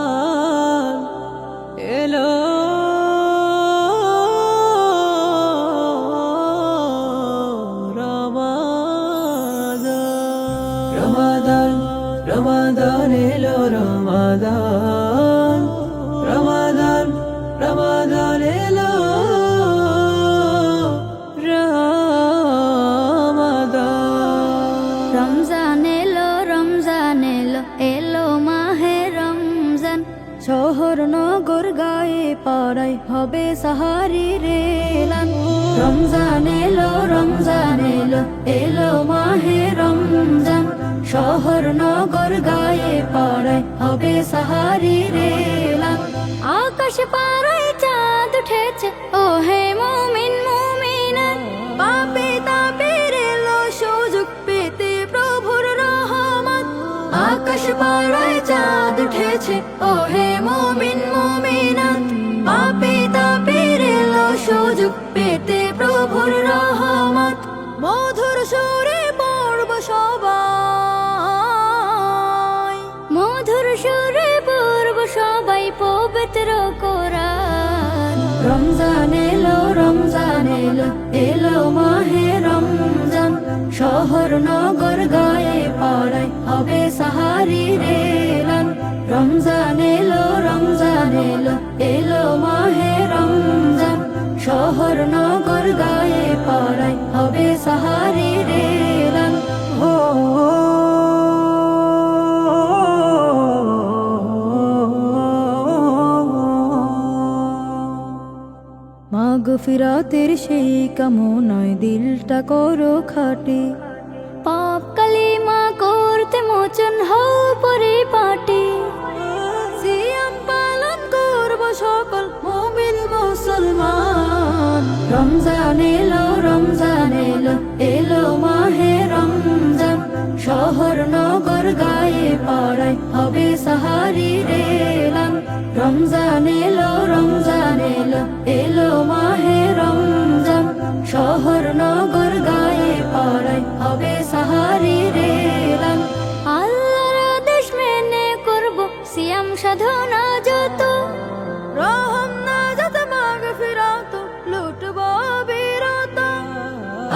রমাদান এলো রমাদান রমাদান এলো রমাদান রমাদান রমাদান এলো রমজান এলো রমজান এলো এলো মাহে রমজান শহর নগর গায়ে পাড়ায় হবে সাহারি রেলান রমজান এলো এলো মাহে রমজান শহর নগর গায়ে পাড়ায় হবে সাহারি রেলান আকাশ পাড়ায় চাঁদ উঠেছে ও হে মুমিন মুমিনা পাপে তাপের এলো সুযোগ পেতে প্রভুর রহমত আকাশ পাড়ায় চাঁদ উঠেছে ও হে মুমিন মুমিনা পাপে তাপের এলো সুযোগ পেতে প্রভুর রহমত মধুর সুরে পড়ব সবাই মধুর সুরে পড়ব সবাই পবিত্র কোরআন রমজান এলো এলো মাহে রমজান শহর নগর গায়ে পাড়ায় হবে সাহারি রেলান রমজান এলো এলো মাহে রমজান শহর নগর গায়ে পাড়ায় হবে সাহারি রেলান মাগফিরাতের সেই কামনায় দিলটা করো খাটে পাপ কালিমা করতে মোচন হও পরিপাটি সিয়াম পালন করব সকল মুমিন মুসলমান রমজান এলো এলো মাহে রমজান শহর নগর গায়ে পাড়ায় হবে সাহারি রেলান রমজান এলো এলো মাহে রমজান শহর নগর গায়ে পাড়ায় হবে সাহারি রেলান আল্লাহর আদেশ মেনে করব সিয়াম সাধনা যত রহম নাজাত মাগফিরাত লুটব বিরত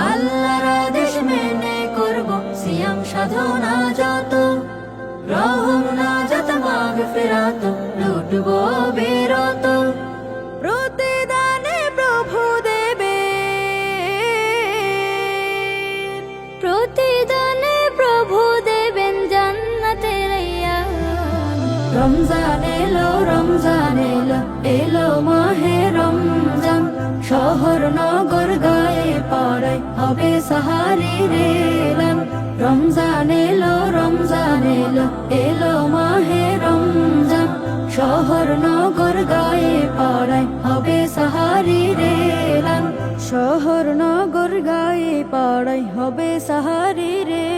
আল্লাহর আদেশ মেনে করব সিয়াম সাধনা যত রহম নাজাত মাগফিরাত লুটব বিরত প্রতিদানে প্রভু দেবে প্রতিদানে প্রভু দেবেন জান্নাতের রমজান এলো এলো মাহে রমজান শহর নগর গায়ে পাড়ায় হবে সাহারি রেলান রমজান এলো এলো মাহে রমজান শহর নগর গায়ে পাড়ায় হবে সাহারি রেলান শহর নগর গায়ে পাড়ায় হবে সাহারি রে